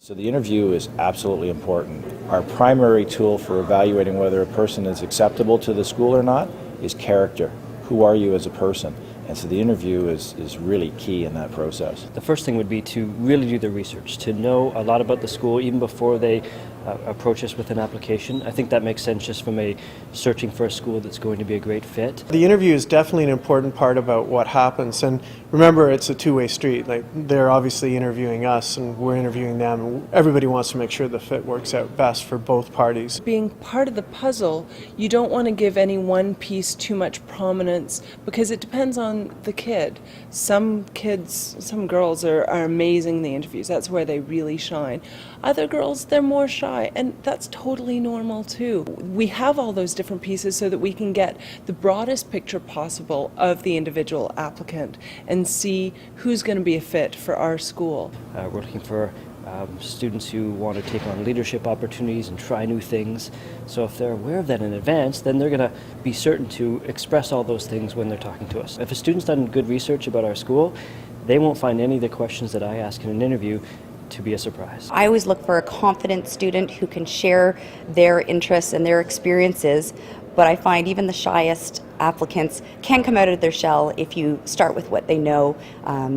So the interview is absolutely important. Our primary tool for evaluating whether a person is acceptable to the school or not is character. Who are you as a person? And so the interview is really key in that process. The first thing would be to really do the research, to know a lot about the school even before they approach us with an application. I think that makes sense just from a searching for a school that's going to be a great fit. The interview is definitely an important part about what happens, and remember, it's a two-way street. Like, they're obviously interviewing us and we're interviewing them. Everybody wants to make sure the fit works out best for both parties. Being part of the puzzle, you don't want to give any one piece too much prominence because it depends on the kid. Some kids, some girls are amazing in the interviews. That's where they really shine. Other girls, they're more shy, and that's totally normal too. We have all those different pieces so that we can get the broadest picture possible of the individual applicant and see who's going to be a fit for our school. We're looking for students who want to take on leadership opportunities and try new things. So if they're aware of that in advance, then they're going to be certain to express all those things when they're talking to us. If a student's done good research about our school, they won't find any of the questions that I ask in an interview to be a surprise. I always look for a confident student who can share their interests and their experiences, but I find even the shyest applicants can come out of their shell if you start with what they know,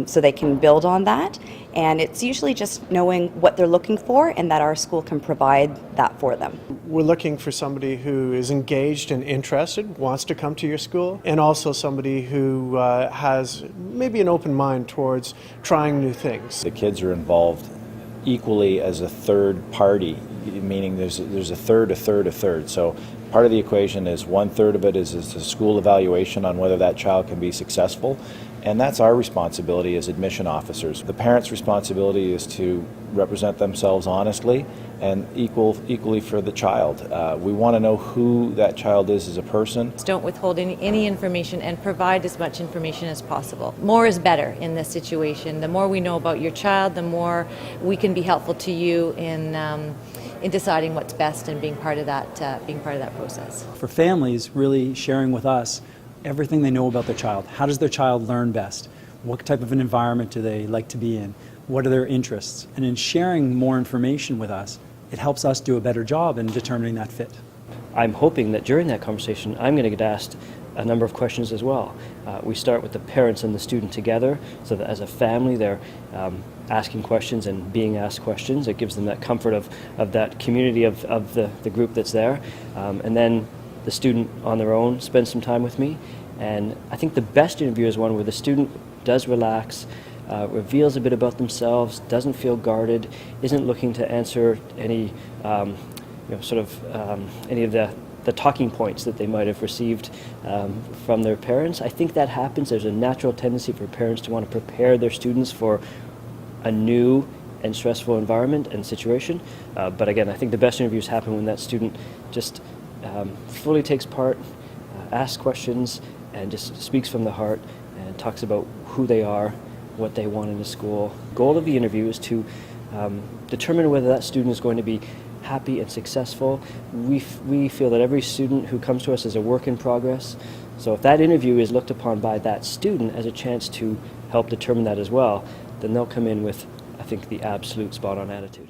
so they can build on that. And it's usually just knowing what they're looking for and that our school can provide that for them. We're looking for somebody who is engaged and interested, wants to come to your school, and also somebody who has maybe an open mind towards trying new things. The kids are involved equally as a third party, meaning there's a third. So part of the equation is 1/3 of it is the school evaluation on whether that child can be successful, and that's our responsibility as admission officers. The parents' responsibility is to represent themselves honestly and equally for the child. We want to know who that child is as a person. Don't withhold any information and provide as much information as possible. More is better in this situation. The more we know about your child, the more we can be helpful to you in deciding what's best and being part of that process. For families, really sharing with us everything they know about their child. How does their child learn best? What type of an environment do they like to be in? What are their interests? And in sharing more information with us, it helps us do a better job in determining that fit. I'm hoping that during that conversation, I'm going to get asked a number of questions as well. We start with the parents and the student together, so that as a family they're asking questions and being asked questions. It gives them that comfort of that community of the group that's there. And then the student on their own spends some time with me. And I think the best interview is one where the student does relax, reveals a bit about themselves, doesn't feel guarded, isn't looking to answer any any of the talking points that they might have received from their parents. I think that happens. There's a natural tendency for parents to want to prepare their students for a new and stressful environment and situation. But again, I think the best interviews happen when that student just fully takes part, asks questions, and just speaks from the heart and talks about who they are, what they want in a school. The goal of the interview is to determine whether that student is going to be happy and successful. We feel that every student who comes to us is a work in progress. So if that interview is looked upon by that student as a chance to help determine that as well, then they'll come in with, I think, the absolute spot-on attitude.